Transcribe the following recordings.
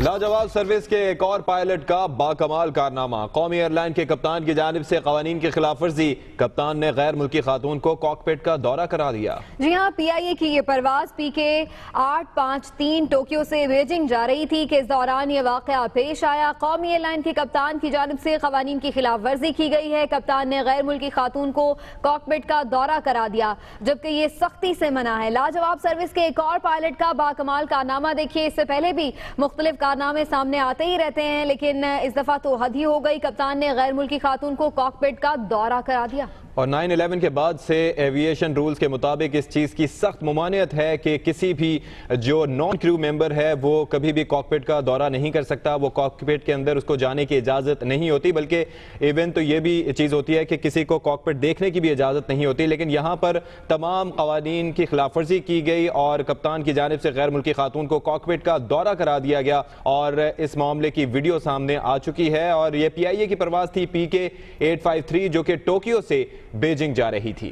لاجواب سروس کے ایک اور پائلٹ کا باکمال کارنامہ۔ قومی ایئر لائن کے کپتان کی جانب سے قوانین کی خلاف ورزی، کپتان نے غیر ملکی خاتون کو کاکپٹ کا دورہ کرا دیا۔ جی ہاں، پی آئی اے کی یہ پرواز پی کے 853 ٹوکیو سے بیجنگ جا رہی تھی کہ اس دوران یہ واقعہ پیش آیا۔ قومی ایئر لائن کے کپتان کی جانب سے قوانین کی خلاف ورزی کی گئی ہے۔ کپتان نے غیر ملکی خاتون کو کاکپٹ کا دورہ کرا دیا، جبکہ یہ سختی سے منع ہے۔ لاجواب سروس کے ایک اور پائلٹ کا باکمال کارنامہ دیکھیے۔ اس سے پہلے بھی مختلف کارنامے سامنے آتے ہی رہتے ہیں، لیکن اس دفعہ تو حد ہی ہو گئی۔ کپتان نے غیر ملکی خاتون کو کاکپٹ کا دورہ کرا دیا۔ اور 9/11 کے بعد سے ایویشن رولز کے مطابق اس چیز کی سخت ممانعت ہے کہ کسی بھی جو نان کریو ممبر ہے وہ کبھی بھی کاکپٹ کا دورہ نہیں کر سکتا۔ وہ کاکپٹ کے اندر اس کو جانے کی اجازت نہیں ہوتی، بلکہ ایون تو یہ بھی چیز ہوتی ہے کہ کسی کو کاکپٹ دیکھنے کی بھی اجازت نہیں ہوتی۔ لیکن یہاں پر تمام قوانین کی خلاف ورزی کی گئی اور کپتان کی جانب سے غیر ملکی خاتون کو کاکپٹ کا دورہ کرا دیا گیا، اور اس معاملے کی ویڈیو سامنے آ چکی ہے۔ اور یہ پی آئی اے کی پرواز تھی پی کے 853 جو کہ ٹوکیو سے بیجنگ جا رہی تھی۔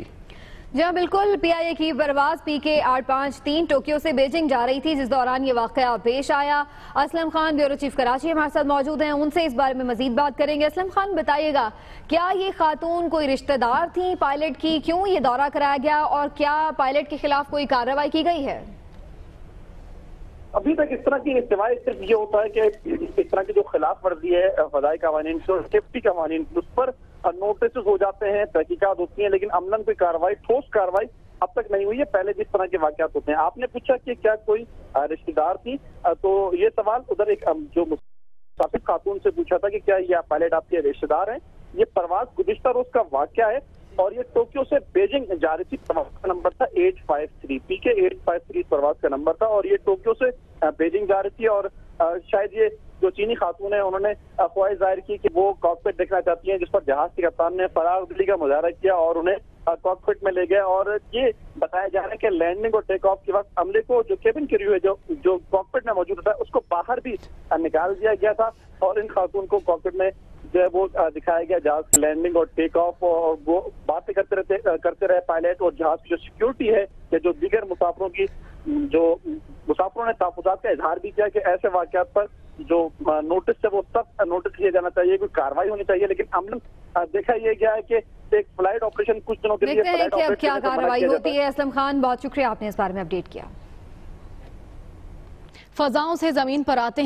جی ہاں بالکل، پی آئی اے کی پرواز پی کے 853 ٹوکیو سے بیجنگ جا رہی تھی، جس دوران یہ واقعہ پیش آیا۔ اسلم خان بیورو چیف کراچی ہمارے ساتھ موجود ہیں، ان سے اس بارے میں مزید بات کریں گے۔ اسلم خان، بتائیے گا کیا یہ خاتون کوئی رشتہ دار تھی پائلٹ کی؟ کیوں یہ دورہ کرایا گیا اور کیا پائلٹ کے خلاف کوئی کارروائی کی گئی ہے؟ ابھی تک اس طرح کی استعمال صرف یہ ہوتا ہے کہ اس طرح کی جو خلاف ورزی ہے فضائی قوانین کی اور سیفٹی قوانین کی، اس پر نوٹسز ہو جاتے ہیں، تحقیقات ہوتی ہیں، لیکن عملاً کوئی کارروائی، ٹھوس کارروائی اب تک نہیں ہوئی ہے۔ پہلے جس طرح کے واقعات ہوتے ہیں، آپ نے پوچھا کہ کیا کوئی رشتہ دار تھی، تو یہ سوال ادھر ایک جو مسافر خاتون سے پوچھا تھا کہ کیا یہ پائلٹ آپ کے رشتہ دار ہیں۔ یہ پرواز گزشتہ روز کا واقعہ ہے اور یہ ٹوکیو سے بیجنگ جا رہی تھی۔ پرواز کا نمبر تھا 853، پی کے 853 پرواز کا نمبر تھا، اور یہ ٹوکیو سے بیجنگ جا رہی تھی۔ اور شاید یہ جو چینی خاتون ہے انہوں نے خواہش ظاہر کی کہ وہ کاکپٹ دیکھنا چاہتی ہیں، جس پر جہاز کے کپتان نے فراغ دلی کا مظاہرہ کیا اور انہیں کاکپٹ میں لے گئے۔ اور یہ بتایا جا رہا ہے کہ لینڈنگ اور ٹیک آف کے وقت عملے کو، جو کیبن کریو ہے جو کاکپٹ میں موجود تھا، اس کو باہر بھی نکال دیا گیا تھا، اور ان خاتون کو کاکپٹ میں جو ہے وہ دکھایا گیا جہاز کی لینڈنگ اور ٹیک آف، اور وہ باتیں کرتے رہے پائلٹ، اور جہاز کی جو سیکیورٹی ہے یا جو دیگر مسافروں نے تحفظات کا اظہار بھی کیا کہ ایسے واقعات پر جو نوٹس ہے وہ سخت نوٹس لیا جانا چاہیے، کوئی کارروائی ہونی چاہیے۔ لیکن عملاً دیکھا یہ گیا ہے کہ ایک فلائٹ آپریشن کچھ دنوں کے لیے دیکھتے ہیں کہ اب کیا کارروائی ہوتی ہے۔ اسلم خان، بہت شکریہ، آپ نے اس بارے میں اپڈیٹ کیا۔ فضاؤں سے زمین پر آتے